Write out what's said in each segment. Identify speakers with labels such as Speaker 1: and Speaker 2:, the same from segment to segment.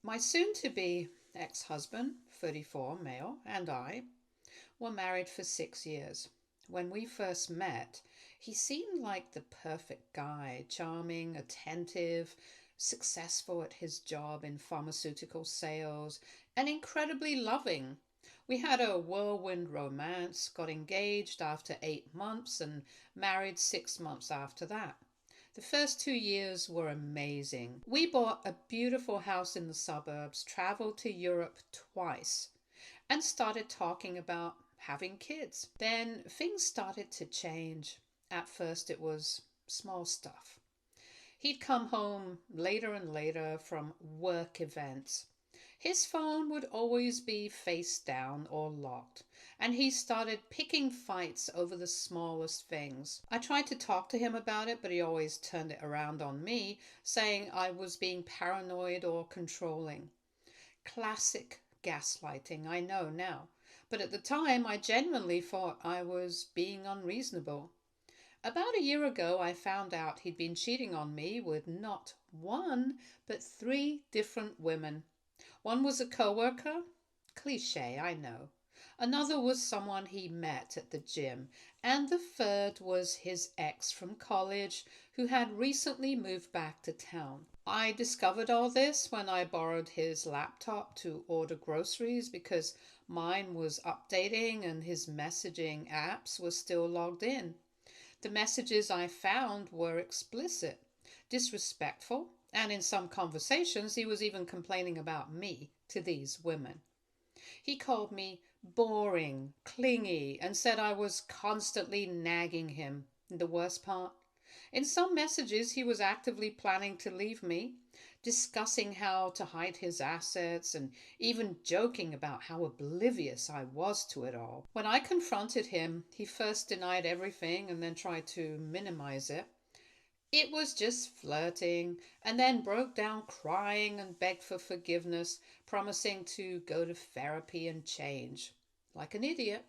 Speaker 1: My soon-to-be ex-husband, 34, male, and I were married for 6 years. When we first met, he seemed like the perfect guy, charming, attentive, successful at his job in pharmaceutical sales, and incredibly loving. We had a whirlwind romance, got engaged after 8 months, and married 6 months after that. The first 2 years were amazing. We bought a beautiful house in the suburbs, traveled to Europe twice, and started talking about having kids. Then things started to change. At first, it was small stuff. He'd come home later and later from work events. His phone would always be face down or locked, and he started picking fights over the smallest things. I tried to talk to him about it, but he always turned it around on me, saying I was being paranoid or controlling. Classic gaslighting, I know now. But at the time, I genuinely thought I was being unreasonable. About a year ago, I found out he'd been cheating on me with not one, but three different women. One was a coworker. Cliche, I know. Another was someone he met at the gym. And the third was his ex from college who had recently moved back to town. I discovered all this when I borrowed his laptop to order groceries because mine was updating and his messaging apps were still logged in. The messages I found were explicit, disrespectful, and in some conversations he was even complaining about me to these women. He called me boring, clingy, and said I was constantly nagging him. The worst part? In some messages, he was actively planning to leave me, discussing how to hide his assets, and even joking about how oblivious I was to it all. When I confronted him, he first denied everything and then tried to minimize it. It was just flirting, and then broke down crying and begged for forgiveness, promising to go to therapy and change. Like an idiot,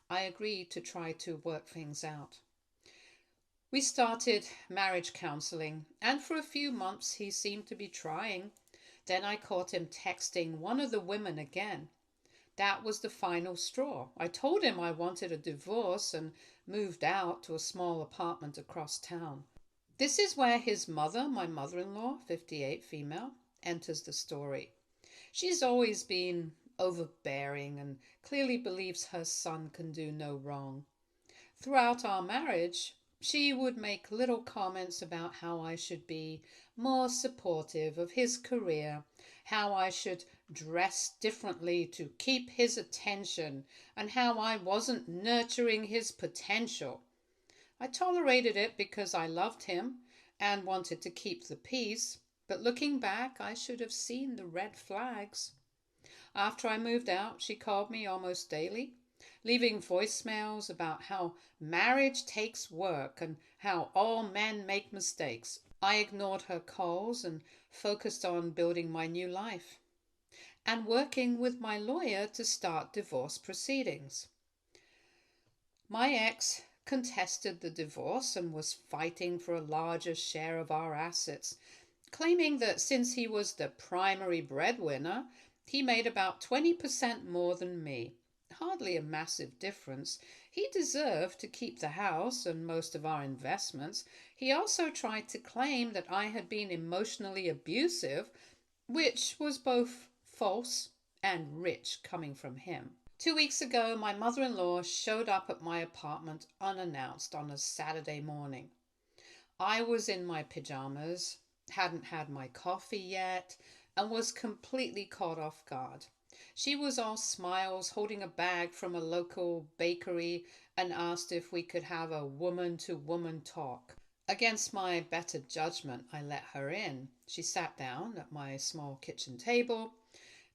Speaker 1: I agreed to try to work things out. We started marriage counseling, and for a few months he seemed to be trying. Then I caught him texting one of the women again. That was the final straw. I told him I wanted a divorce and moved out to a small apartment across town. This is where his mother, my mother in law, 58 female, enters the story. She's always been overbearing and clearly believes her son can do no wrong. Throughout our marriage, she would make little comments about how I should be more supportive of his career, how I should dress differently to keep his attention, and how I wasn't nurturing his potential. I tolerated it because I loved him and wanted to keep the peace, but looking back, I should have seen the red flags. After I moved out, she called me almost daily, leaving voicemails about how marriage takes work and how all men make mistakes. I ignored her calls and focused on building my new life and working with my lawyer to start divorce proceedings. My ex contested the divorce and was fighting for a larger share of our assets, claiming that since he was the primary breadwinner, he made about 20% more than me. Hardly a massive difference. He deserved to keep the house and most of our investments. He also tried to claim that I had been emotionally abusive, which was both false and rich coming from him. 2 weeks ago, my mother in law showed up at my apartment unannounced on a Saturday morning. I was in my pajamas, hadn't had my coffee yet, and was completely caught off guard. She was all smiles, holding a bag from a local bakery, and asked if we could have a woman to woman talk. Against my better judgment, I let her in. She sat down at my small kitchen table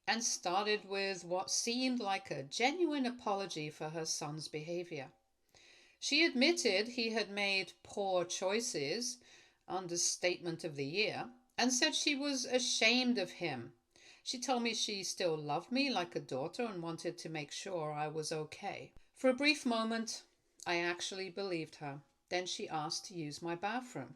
Speaker 1: and started with what seemed like a genuine apology for her son's behavior. She admitted he had made poor choices, understatement of the year, and said she was ashamed of him. She told me she still loved me like a daughter and wanted to make sure I was okay. For a brief moment, I actually believed her. Then she asked to use my bathroom.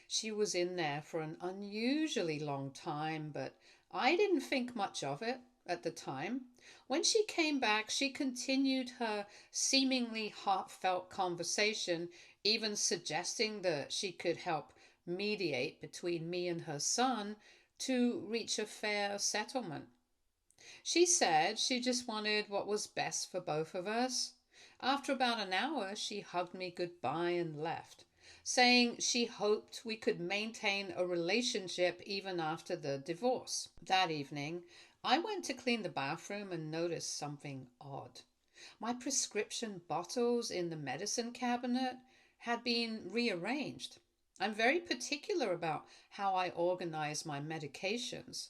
Speaker 1: She was in there for an unusually long time, but I didn't think much of it at the time. When she came back, she continued her seemingly heartfelt conversation, even suggesting that she could help mediate between me and her son to reach a fair settlement. She said she just wanted what was best for both of us. After about an hour, she hugged me goodbye and left, saying she hoped we could maintain a relationship even after the divorce. That evening, I went to clean the bathroom and noticed something odd. My prescription bottles in the medicine cabinet had been rearranged. I'm very particular about how I organize my medications.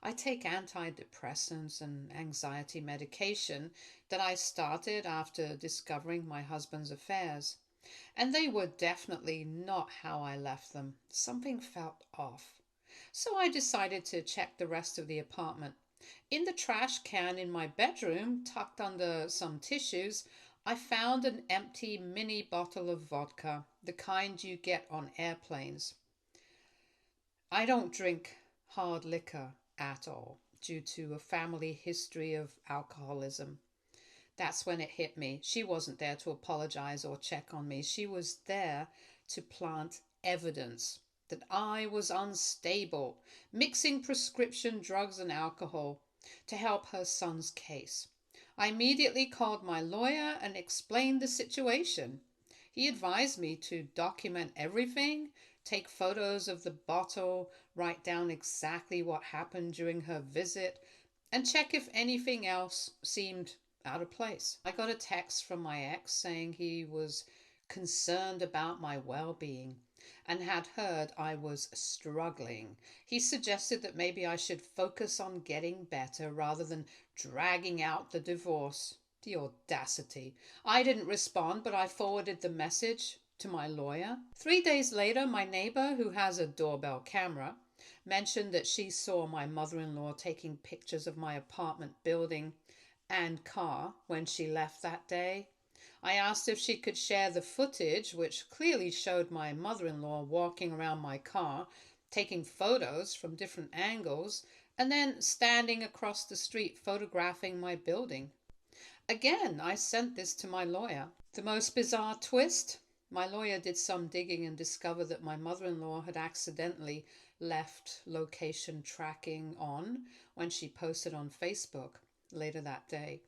Speaker 1: I take antidepressants and anxiety medication that I started after discovering my husband's affairs, and they were definitely not how I left them. Something felt off. So I decided to check the rest of the apartment. In the trash can in my bedroom, tucked under some tissues, I found an empty mini bottle of vodka, the kind you get on airplanes. I don't drink hard liquor at all due to a family history of alcoholism. That's when it hit me. She wasn't there to apologize or check on me. She was there to plant evidence that I was unstable, mixing prescription drugs and alcohol to help her son's case. I immediately called my lawyer and explained the situation. He advised me to document everything, take photos of the bottle, write down exactly what happened during her visit, and check if anything else seemed out of place. I got a text from my ex saying he was concerned about my well being and had heard I was struggling. He suggested that maybe I should focus on getting better rather than dragging out the divorce. The audacity. I didn't respond, but I forwarded the message to my lawyer. 3 days later, my neighbor, who has a doorbell camera, mentioned that she saw my mother in law taking pictures of my apartment building and car when she left that day. I asked if she could share the footage, which clearly showed my mother in law walking around my car, taking photos from different angles, and then standing across the street photographing my building. Again, I sent this to my lawyer. The most bizarre twist, my lawyer did some digging and discovered that my mother in law had accidentally left location tracking on when she posted on Facebook later that day.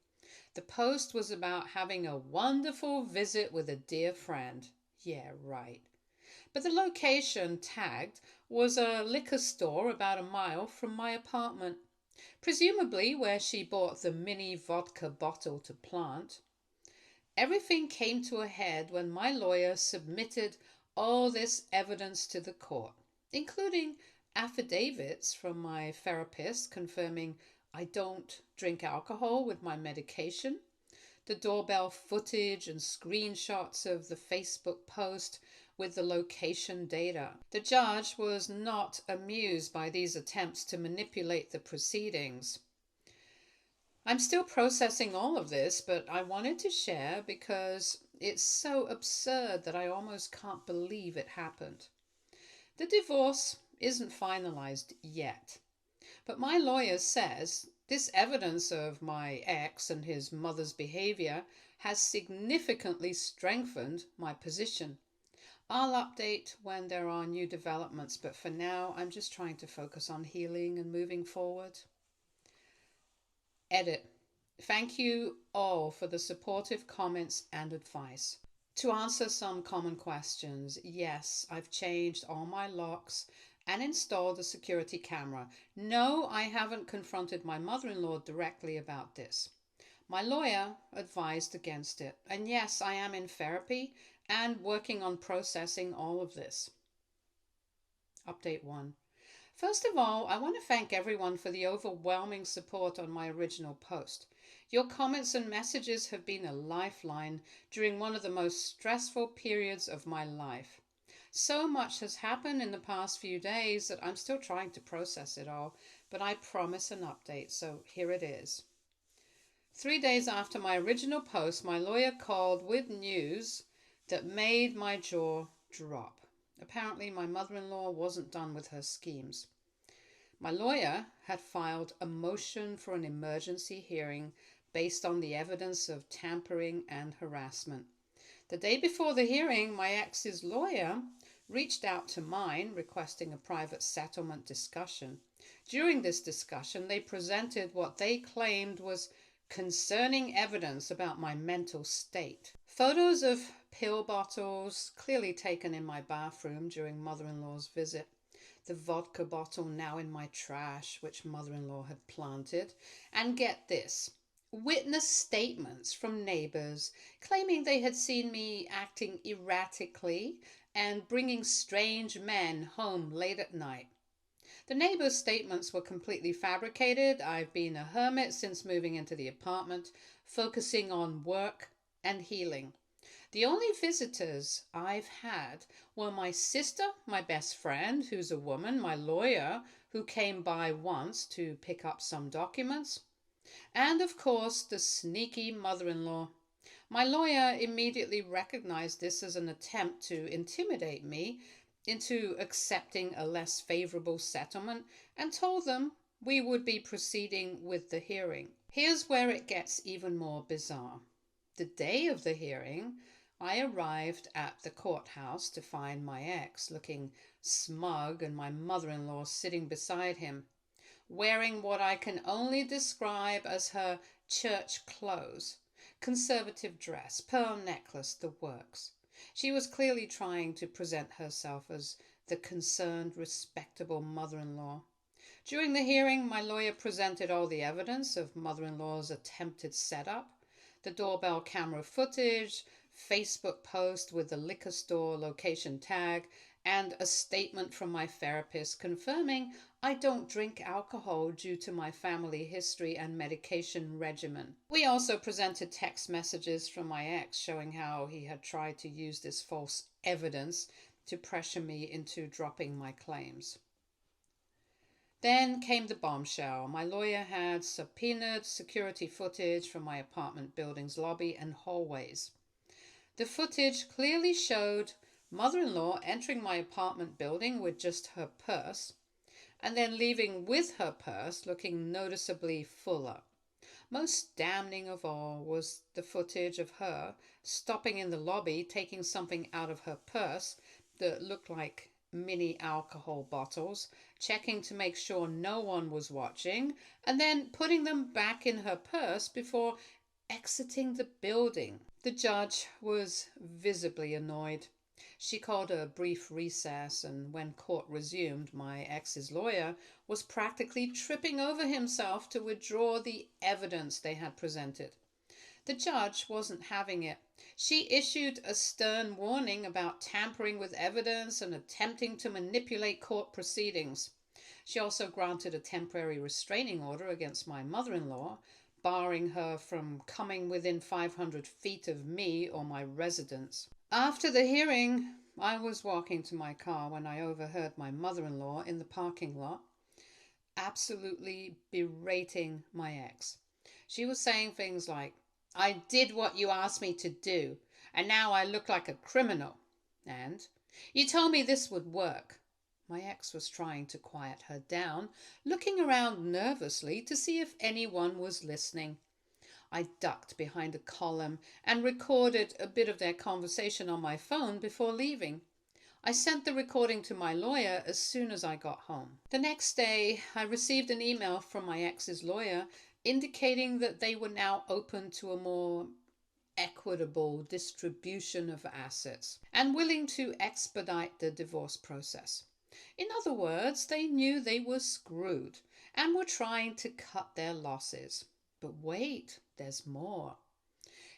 Speaker 1: The post was about having a wonderful visit with a dear friend. Yeah, right. But the location tagged was a liquor store about a mile from my apartment, presumably where she bought the mini vodka bottle to plant. Everything came to a head when my lawyer submitted all this evidence to the court, including affidavits from my therapist confirming I don't drink alcohol with my medication, the doorbell footage and screenshots of the Facebook post with the location data. The judge was not amused by these attempts to manipulate the proceedings. I'm still processing all of this, but I wanted to share because it's so absurd that I almost can't believe it happened. The divorce isn't finalized yet, but my lawyer says this evidence of my ex and his mother's behavior has significantly strengthened my position. I'll update when there are new developments, but for now, I'm just trying to focus on healing and moving forward. Edit. Thank you all for the supportive comments and advice. To answer some common questions, yes, I've changed all my locks and installed a security camera. No, I haven't confronted my mother in law directly about this. My lawyer advised against it. And yes, I am in therapy and working on processing all of this. Update 1. First of all, I want to thank everyone for the overwhelming support on my original post. Your comments and messages have been a lifeline during one of the most stressful periods of my life. So much has happened in the past few days that I'm still trying to process it all, but I promise an update, so here it is. 3 days after my original post, my lawyer called with news that made my jaw drop. Apparently, my mother in law wasn't done with her schemes. My lawyer had filed a motion for an emergency hearing based on the evidence of tampering and harassment. The day before the hearing, my ex's lawyer reached out to mine requesting a private settlement discussion. During this discussion, they presented what they claimed was concerning evidence about my mental state. Photos of pill bottles clearly taken in my bathroom during mother-in-law's visit. The vodka bottle now in my trash, which mother-in-law had planted. And get this, witness statements from neighbors claiming they had seen me acting erratically and bringing strange men home late at night. The neighbors' statements were completely fabricated. I've been a hermit since moving into the apartment, focusing on work and healing. The only visitors I've had were my sister, my best friend, who's a woman, my lawyer, who came by once to pick up some documents, and of course the sneaky mother-in-law. My lawyer immediately recognized this as an attempt to intimidate me into accepting a less favorable settlement and told them we would be proceeding with the hearing. Here's where it gets even more bizarre. The day of the hearing, I arrived at the courthouse to find my ex looking smug and my mother-in-law sitting beside him, wearing what I can only describe as her church clothes, conservative dress, pearl necklace, the works. She was clearly trying to present herself as the concerned, respectable mother-in-law. During the hearing, my lawyer presented all the evidence of mother-in-law's attempted setup, the doorbell camera footage, Facebook post with the liquor store location tag, and a statement from my therapist confirming I don't drink alcohol due to my family history and medication regimen. We also presented text messages from my ex showing how he had tried to use this false evidence to pressure me into dropping my claims. Then came the bombshell. My lawyer had subpoenaed security footage from my apartment building's lobby and hallways. The footage clearly showed mother-in-law entering my apartment building with just her purse and then leaving with her purse looking noticeably fuller. Most damning of all was the footage of her stopping in the lobby, taking something out of her purse that looked like mini alcohol bottles, checking to make sure no one was watching, and then putting them back in her purse before exiting the building. The judge was visibly annoyed. She called a brief recess, and when court resumed, my ex's lawyer was practically tripping over himself to withdraw the evidence they had presented. The judge wasn't having it. She issued a stern warning about tampering with evidence and attempting to manipulate court proceedings. She also granted a temporary restraining order against my mother-in-law, barring her from coming within 500 feet of me or my residence. After the hearing, I was walking to my car when I overheard my mother-in-law in the parking lot absolutely berating my ex. She was saying things like, "I did what you asked me to do, and now I look like a criminal." And, "You told me this would work." My ex was trying to quiet her down, looking around nervously to see if anyone was listening. I ducked behind a column and recorded a bit of their conversation on my phone before leaving. I sent the recording to my lawyer as soon as I got home. The next day, I received an email from my ex's lawyer indicating that they were now open to a more equitable distribution of assets and willing to expedite the divorce process. In other words, they knew they were screwed and were trying to cut their losses. But wait, there's more.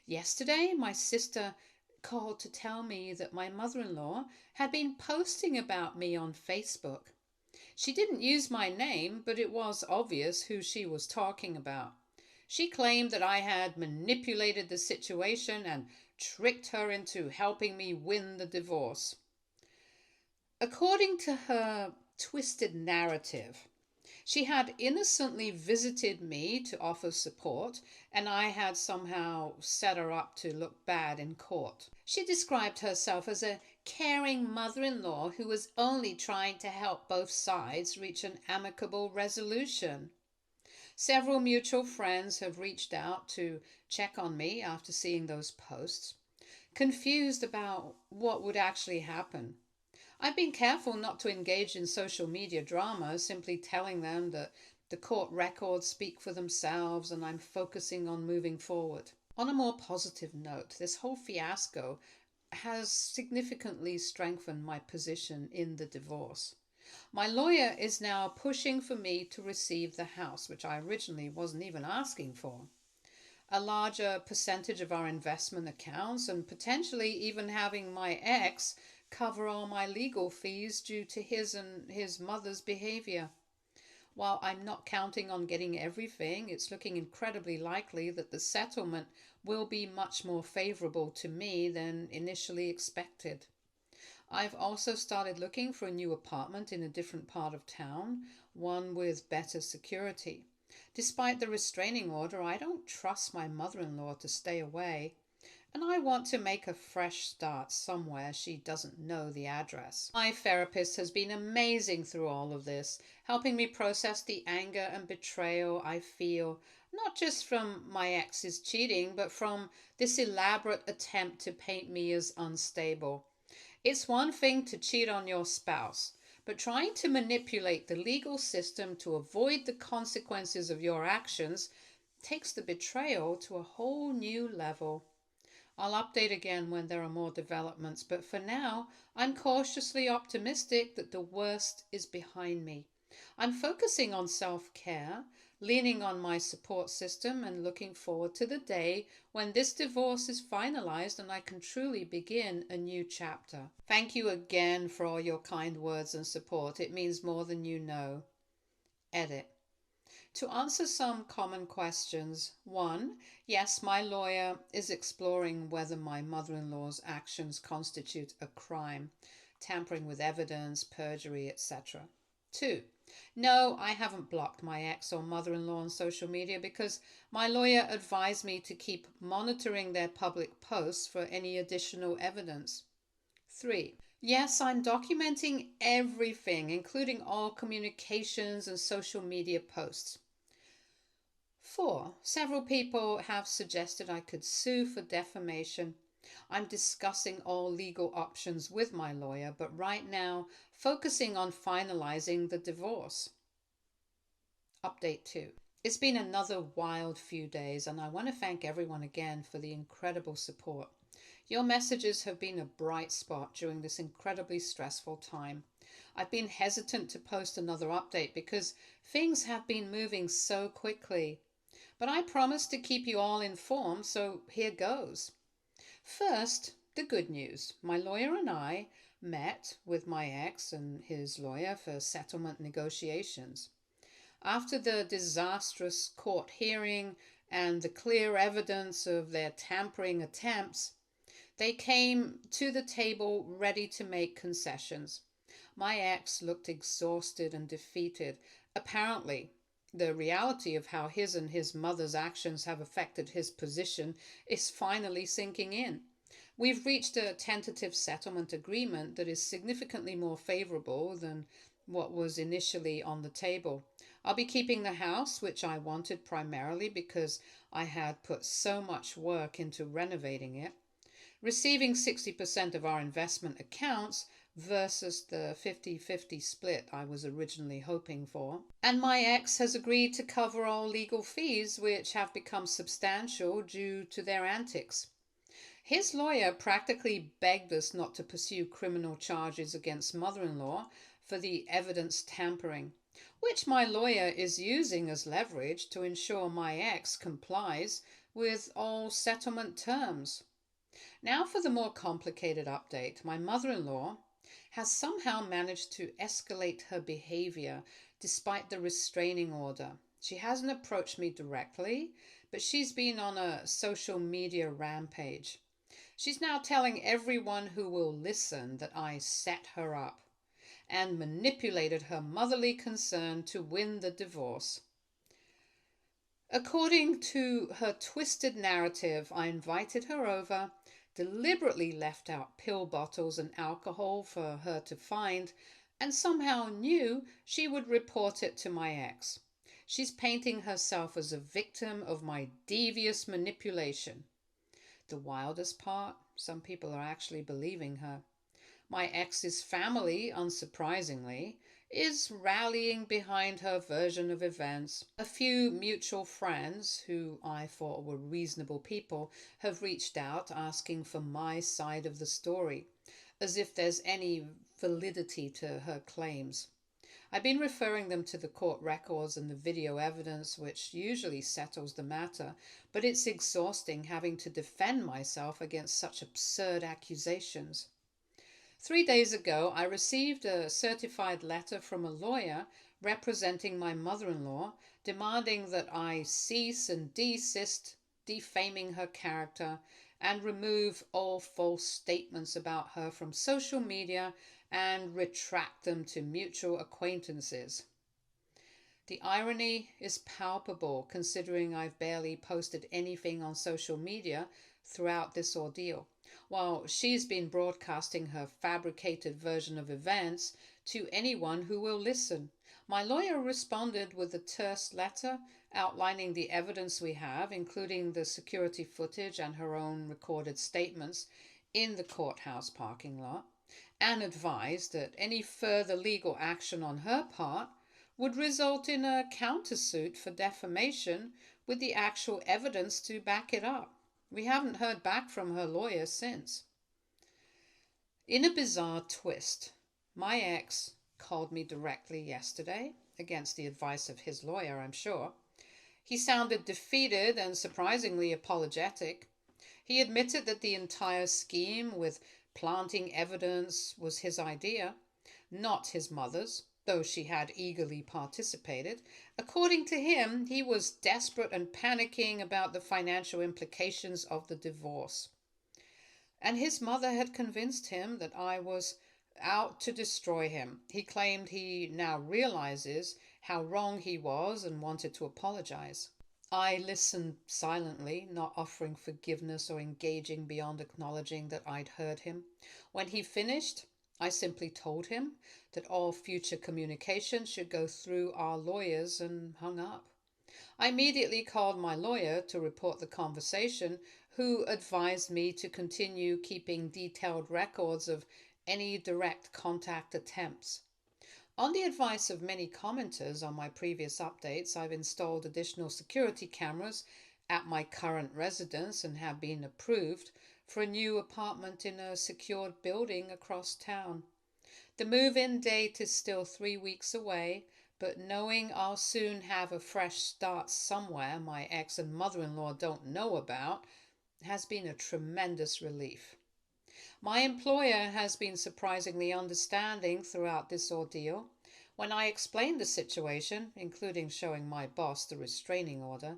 Speaker 1: Yesterday, my sister called to tell me that my mother-in-law had been posting about me on Facebook. She didn't use my name, but it was obvious who she was talking about. She claimed that I had manipulated the situation and tricked her into helping me win the divorce. According to her twisted narrative, she had innocently visited me to offer support, and I had somehow set her up to look bad in court. She described herself as a caring mother in law who was only trying to help both sides reach an amicable resolution. Several mutual friends have reached out to check on me after seeing those posts, confused about what would actually happen. I've been careful not to engage in social media drama, simply telling them that the court records speak for themselves and I'm focusing on moving forward. On a more positive note, this whole fiasco has significantly strengthened my position in the divorce. My lawyer is now pushing for me to receive the house, which I originally wasn't even asking for, a larger percentage of our investment accounts, and potentially even having my ex cover all my legal fees due to his and his mother's behavior. While I'm not counting on getting everything, it's looking incredibly likely that the settlement will be much more favorable to me than initially expected. I've also started looking for a new apartment in a different part of town, one with better security. Despite the restraining order, I don't trust my mother in law to stay away, and I want to make a fresh start somewhere she doesn't know the address. My therapist has been amazing through all of this, helping me process the anger and betrayal I feel, not just from my ex's cheating, but from this elaborate attempt to paint me as unstable. It's one thing to cheat on your spouse, but trying to manipulate the legal system to avoid the consequences of your actions takes the betrayal to a whole new level. I'll update again when there are more developments, but for now, I'm cautiously optimistic that the worst is behind me. I'm focusing on self care, leaning on my support system, and looking forward to the day when this divorce is finalized and I can truly begin a new chapter. Thank you again for all your kind words and support. It means more than you know. Edit. To answer some common questions, 1. Yes, my lawyer is exploring whether my mother in law's actions constitute a crime, tampering with evidence, perjury, etc. 2. No, I haven't blocked my ex or mother in law on social media because my lawyer advised me to keep monitoring their public posts for any additional evidence. 3. Yes, I'm documenting everything, including all communications and social media posts. 4. Several people have suggested I could sue for defamation. I'm discussing all legal options with my lawyer, but right now focusing on finalizing the divorce. Update 2. It's been another wild few days, and I want to thank everyone again for the incredible support. Your messages have been a bright spot during this incredibly stressful time. I've been hesitant to post another update because things have been moving so quickly. But I promise to keep you all informed, so here goes. First, the good news. My lawyer and I met with my ex and his lawyer for settlement negotiations. After the disastrous court hearing and the clear evidence of their tampering attempts, they came to the table ready to make concessions. My ex looked exhausted and defeated. Apparently, the reality of how his and his mother's actions have affected his position is finally sinking in. We've reached a tentative settlement agreement that is significantly more favorable than what was initially on the table. I'll be keeping the house, which I wanted primarily because I had put so much work into renovating it, receiving 60% of our investment accounts versus the 50-50 split I was originally hoping for. And my ex has agreed to cover all legal fees, which have become substantial due to their antics. His lawyer practically begged us not to pursue criminal charges against mother-in-law for the evidence tampering, which my lawyer is using as leverage to ensure my ex complies with all settlement terms. Now for the more complicated update. My mother-in-law has somehow managed to escalate her behavior despite the restraining order. She hasn't approached me directly, but she's been on a social media rampage. She's now telling everyone who will listen that I set her up and manipulated her motherly concern to win the divorce. According to her twisted narrative, I invited her over deliberately left out pill bottles and alcohol for her to find, and somehow knew she would report it to my ex. She's painting herself as a victim of my devious manipulation. The wildest part, some people are actually believing her. My ex's family, unsurprisingly, is rallying behind her version of events. A few mutual friends, who I thought were reasonable people, have reached out asking for my side of the story, as if there's any validity to her claims. I've been referring them to the court records and the video evidence, which usually settles the matter, but it's exhausting having to defend myself against such absurd accusations. 3 days ago, I received a certified letter from a lawyer representing my mother-in-law, demanding that I cease and desist defaming her character and remove all false statements about her from social media and retract them to mutual acquaintances. The irony is palpable considering I've barely posted anything on social media throughout this ordeal, while she's been broadcasting her fabricated version of events to anyone who will listen. My lawyer responded with a terse letter outlining the evidence we have, including the security footage and her own recorded statements in the courthouse parking lot, and advised that any further legal action on her part would result in a countersuit for defamation with the actual evidence to back it up. We haven't heard back from her lawyer since. In a bizarre twist, my ex called me directly yesterday, against the advice of his lawyer, I'm sure. He sounded defeated and surprisingly apologetic. He admitted that the entire scheme with planting evidence was his idea, not his mother's, though she had eagerly participated. According to him, he was desperate and panicking about the financial implications of the divorce. And his mother had convinced him that I was out to destroy him. He claimed he now realizes how wrong he was and wanted to apologize. I listened silently, not offering forgiveness or engaging beyond acknowledging that I'd heard him. When he finished, I simply told him that all future communication should go through our lawyers and hung up. I immediately called my lawyer to report the conversation, who advised me to continue keeping detailed records of any direct contact attempts. On the advice of many commenters on my previous updates, I've installed additional security cameras at my current residence and have been approved for a new apartment in a secured building across town. The move-in date is still 3 weeks away, but knowing I'll soon have a fresh start somewhere my ex and mother-in-law don't know about has been a tremendous relief. My employer has been surprisingly understanding throughout this ordeal. When I explained the situation, including showing my boss the restraining order,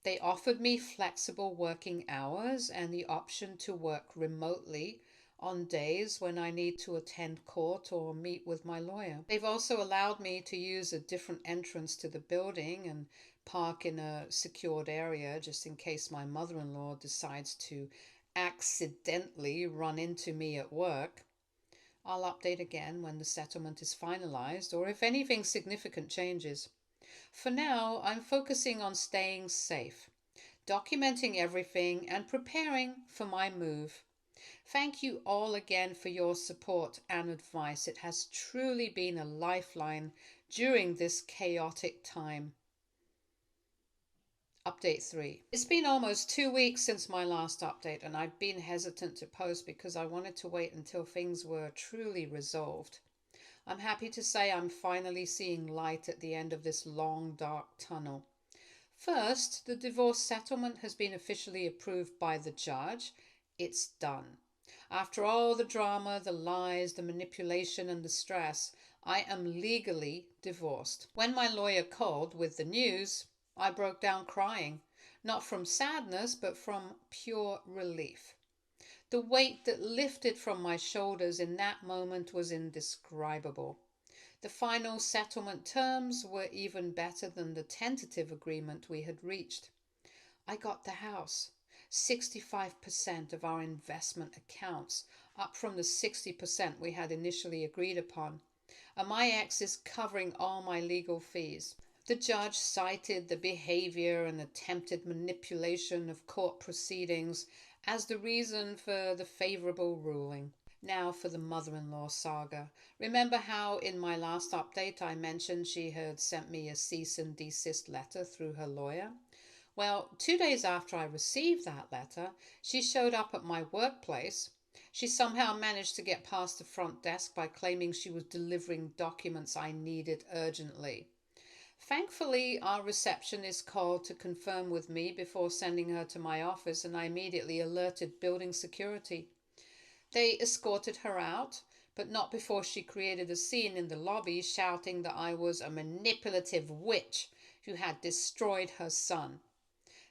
Speaker 1: they offered me flexible working hours and the option to work remotely on days when I need to attend court or meet with my lawyer. They've also allowed me to use a different entrance to the building and park in a secured area just in case my mother-in-law decides to accidentally run into me at work. I'll update again when the settlement is finalized or if anything significant changes. For now, I'm focusing on staying safe, documenting everything, and preparing for my move. Thank you all again for your support and advice. It has truly been a lifeline during this chaotic time. Update 3. It's been almost 2 weeks since my last update, and I've been hesitant to post because I wanted to wait until things were truly resolved. I'm happy to say I'm finally seeing light at the end of this long, dark tunnel. First, the divorce settlement has been officially approved by the judge. It's done. After all the drama, the lies, the manipulation, and the stress, I am legally divorced. When my lawyer called with the news, I broke down crying, not from sadness, but from pure relief. The weight that lifted from my shoulders in that moment was indescribable. The final settlement terms were even better than the tentative agreement we had reached. I got the house, 65% of our investment accounts, up from the 60% we had initially agreed upon. And my ex is covering all my legal fees. The judge cited the behavior and attempted manipulation of court proceedings as the reason for the favorable ruling. Now for the mother-in-law saga. Remember how in my last update I mentioned she had sent me a cease and desist letter through her lawyer? Well, 2 days after I received that letter, she showed up at my workplace. She somehow managed to get past the front desk by claiming she was delivering documents I needed urgently. Thankfully, our receptionist called to confirm with me before sending her to my office, and I immediately alerted building security. They escorted her out, but not before she created a scene in the lobby, shouting that I was a manipulative witch who had destroyed her son.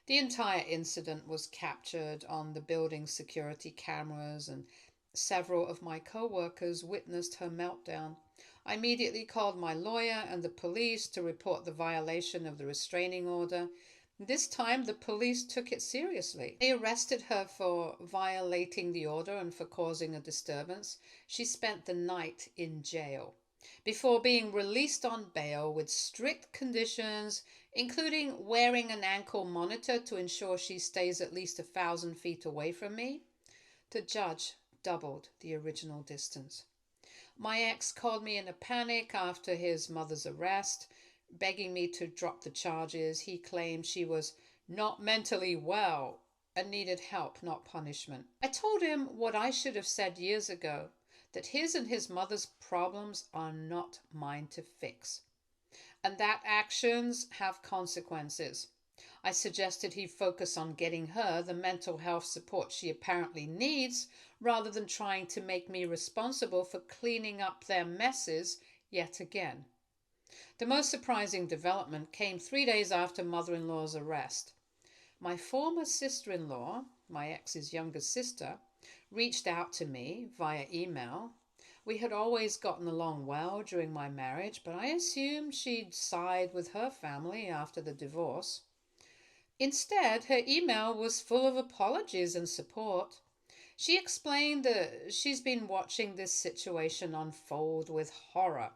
Speaker 1: The entire incident was captured on the building security cameras, and several of my co-workers witnessed her meltdown. I immediately called my lawyer and the police to report the violation of the restraining order. This time, the police took it seriously. They arrested her for violating the order and for causing a disturbance. She spent the night in jail before being released on bail with strict conditions, including wearing an ankle monitor to ensure she stays at least 1,000 feet away from me. The judge doubled the original distance. My ex called me in a panic after his mother's arrest, begging me to drop the charges. He claimed she was not mentally well and needed help, not punishment. I told him what I should have said years ago, that his and his mother's problems are not mine to fix, and that actions have consequences. I suggested he focus on getting her the mental health support she apparently needs, rather than trying to make me responsible for cleaning up their messes yet again. The most surprising development came 3 days after mother-in-law's arrest. My former sister-in-law, my ex's younger sister, reached out to me via email. We had always gotten along well during my marriage, but I assumed she'd side with her family after the divorce. Instead, her email was full of apologies and support. She explained that she's been watching this situation unfold with horror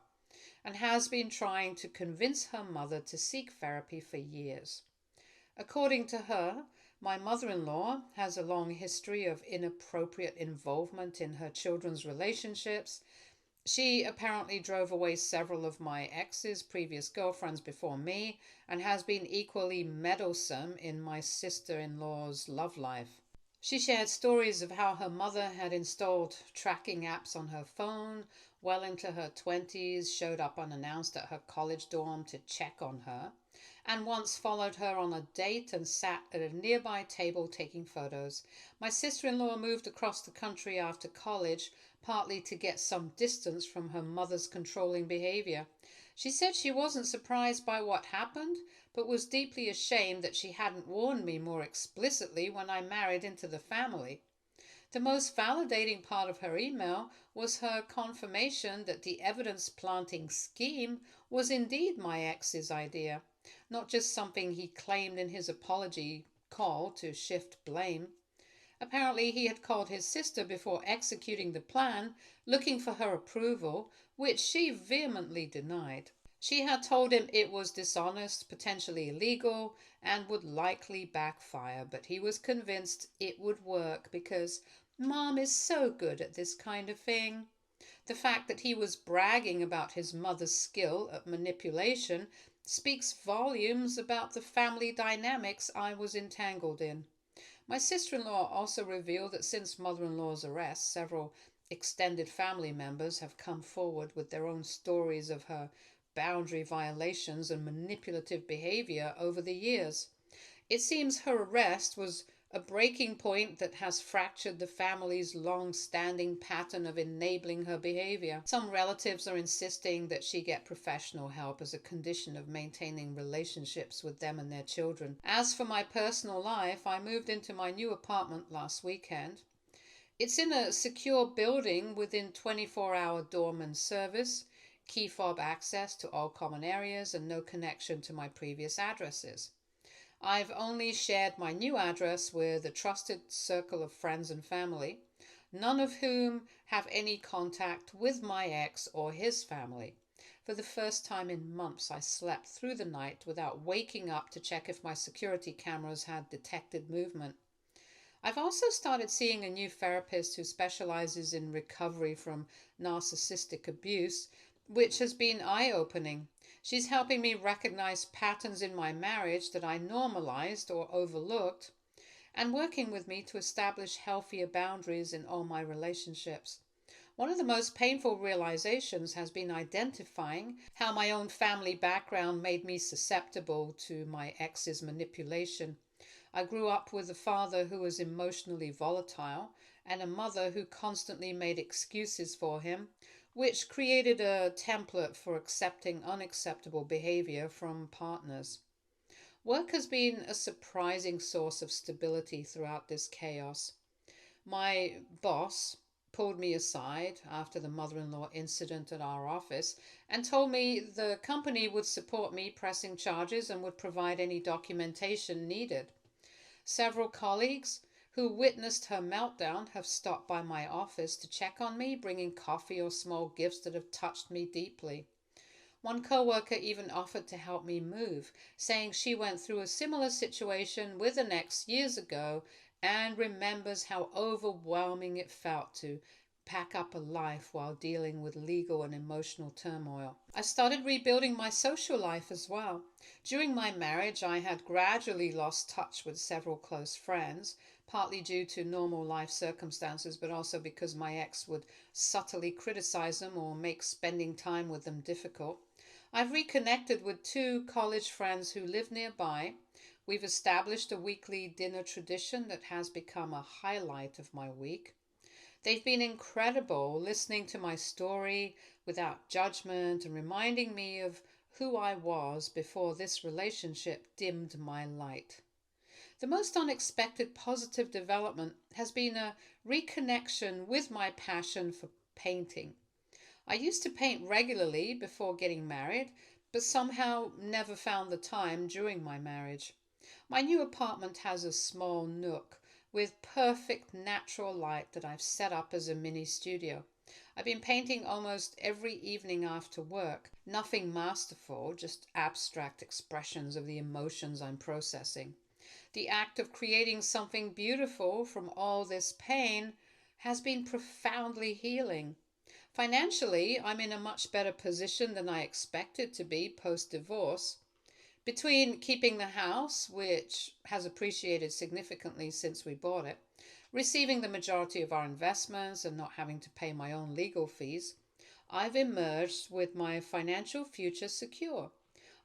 Speaker 1: and has been trying to convince her mother to seek therapy for years. According to her, my mother-in-law has a long history of inappropriate involvement in her children's relationships. She apparently drove away several of my ex's previous girlfriends before me and has been equally meddlesome in my sister-in-law's love life. She shared stories of how her mother had installed tracking apps on her phone well into her 20s, showed up unannounced at her college dorm to check on her, and once followed her on a date and sat at a nearby table taking photos. My sister-in-law moved across the country after college, partly to get some distance from her mother's controlling behavior. She said she wasn't surprised by what happened, but was deeply ashamed that she hadn't warned me more explicitly when I married into the family. The most validating part of her email was her confirmation that the evidence planting scheme was indeed my ex's idea, not just something he claimed in his apology call to shift blame. Apparently, he had called his sister before executing the plan, looking for her approval, which she vehemently denied. She had told him it was dishonest, potentially illegal, and would likely backfire, but he was convinced it would work because Mom is so good at this kind of thing. The fact that he was bragging about his mother's skill at manipulation speaks volumes about the family dynamics I was entangled in. My sister-in-law also revealed that since mother-in-law's arrest, several extended family members have come forward with their own stories of her boundary violations and manipulative behavior over the years. It seems her arrest was a breaking point that has fractured the family's long-standing pattern of enabling her behavior. Some relatives are insisting that she get professional help as a condition of maintaining relationships with them and their children. As for my personal life, I moved into my new apartment last weekend. It's in a secure building within 24-hour doorman service, key fob access to all common areas, and no connection to my previous addresses. I've only shared my new address with a trusted circle of friends and family, none of whom have any contact with my ex or his family. For the first time in months, I slept through the night without waking up to check if my security cameras had detected movement. I've also started seeing a new therapist who specializes in recovery from narcissistic abuse, which has been eye opening. She's helping me recognize patterns in my marriage that I normalized or overlooked, and working with me to establish healthier boundaries in all my relationships. One of the most painful realizations has been identifying how my own family background made me susceptible to my ex's manipulation. I grew up with a father who was emotionally volatile and a mother who constantly made excuses for him, which created a template for accepting unacceptable behavior from partners. Work has been a surprising source of stability throughout this chaos. My boss pulled me aside after the mother in law incident at our office and told me the company would support me pressing charges and would provide any documentation needed. Several colleagues who witnessed her meltdown have stopped by my office to check on me, bringing coffee or small gifts that have touched me deeply. One coworker even offered to help me move, saying she went through a similar situation with an ex years ago and remembers how overwhelming it felt to pack up a life while dealing with legal and emotional turmoil. I started rebuilding my social life as well. During my marriage, I had gradually lost touch with several close friends, partly due to normal life circumstances, but also because my ex would subtly criticize them or make spending time with them difficult. I've reconnected with two college friends who live nearby. We've established a weekly dinner tradition that has become a highlight of my week. They've been incredible, listening to my story without judgment and reminding me of who I was before this relationship dimmed my light. The most unexpected positive development has been a reconnection with my passion for painting. I used to paint regularly before getting married, but somehow never found the time during my marriage. My new apartment has a small nook with perfect natural light that I've set up as a mini studio. I've been painting almost every evening after work. Nothing masterful, just abstract expressions of the emotions I'm processing. The act of creating something beautiful from all this pain has been profoundly healing. Financially, I'm in a much better position than I expected to be post divorce. Between keeping the house, which has appreciated significantly since we bought it, receiving the majority of our investments, and not having to pay my own legal fees, I've emerged with my financial future secure.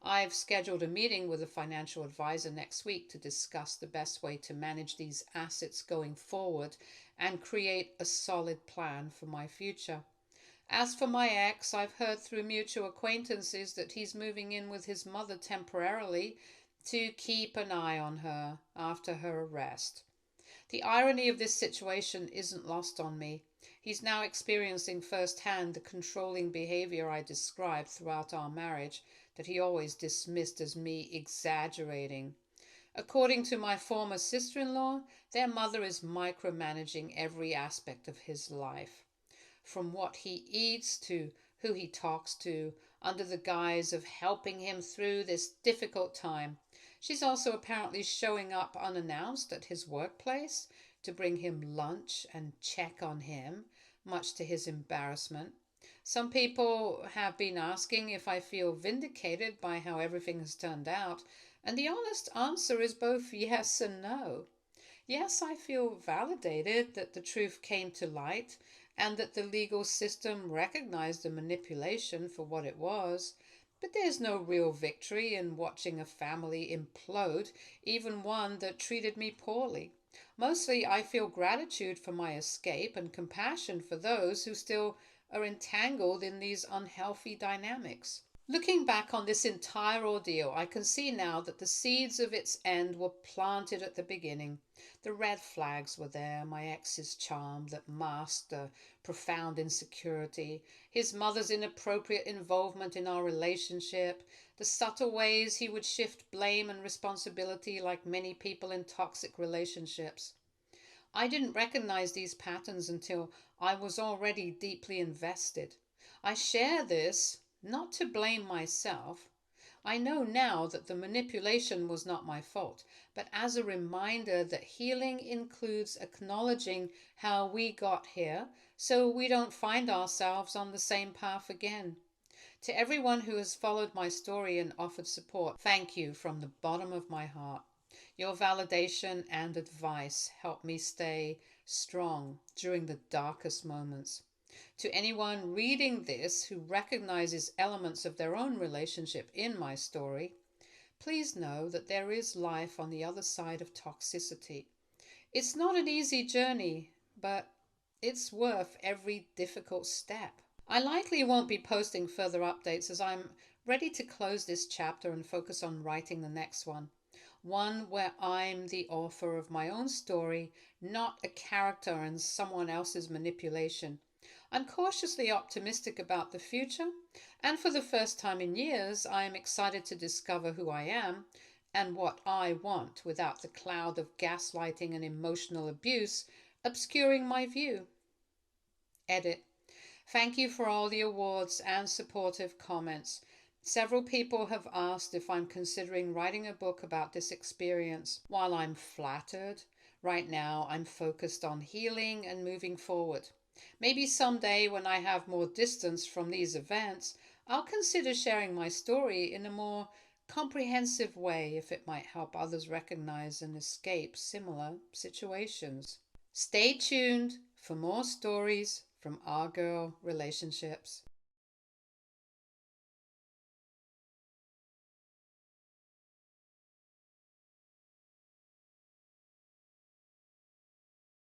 Speaker 1: I've scheduled a meeting with a financial advisor next week to discuss the best way to manage these assets going forward and create a solid plan for my future. As for my ex, I've heard through mutual acquaintances that he's moving in with his mother temporarily to keep an eye on her after her arrest. The irony of this situation isn't lost on me. He's now experiencing firsthand the controlling behavior I described throughout our marriage that he always dismissed as me exaggerating. According to my former sister in law, their mother is micromanaging every aspect of his life, from what he eats to who he talks to, under the guise of helping him through this difficult time. She's also apparently showing up unannounced at his workplace to bring him lunch and check on him, much to his embarrassment. Some people have been asking if I feel vindicated by how everything has turned out, and the honest answer is both yes and no. Yes, I feel validated that the truth came to light and that the legal system recognized the manipulation for what it was. But there's no real victory in watching a family implode, even one that treated me poorly. Mostly, I feel gratitude for my escape and compassion for those who still are entangled in these unhealthy dynamics. Looking back on this entire ordeal, I can see now that the seeds of its end were planted at the beginning. The red flags were there, my ex's charm that masked a profound insecurity, his mother's inappropriate involvement in our relationship, the subtle ways he would shift blame and responsibility like many people in toxic relationships. I didn't recognize these patterns until I was already deeply invested. I share this not to blame myself. I know now that the manipulation was not my fault, but as a reminder that healing includes acknowledging how we got here so we don't find ourselves on the same path again. To everyone who has followed my story and offered support, thank you from the bottom of my heart. Your validation and advice help me stay strong during the darkest moments. To anyone reading this who recognizes elements of their own relationship in my story, please know that there is life on the other side of toxicity. It's not an easy journey, but it's worth every difficult step. I likely won't be posting further updates as I'm ready to close this chapter and focus on writing the next one where I'm the author of my own story, not a character in someone else's manipulation. I'm cautiously optimistic about the future, and for the first time in years, I am excited to discover who I am and what I want without the cloud of gaslighting and emotional abuse obscuring my view. Edit. Thank you for all the awards and supportive comments. Several people have asked if I'm considering writing a book about this experience. While I'm flattered, right now I'm focused on healing and moving forward. Maybe someday, when I have more distance from these events, I'll consider sharing my story in a more comprehensive way if it might help others recognize and escape similar situations. Stay tuned for more stories from Our Girl Relationships.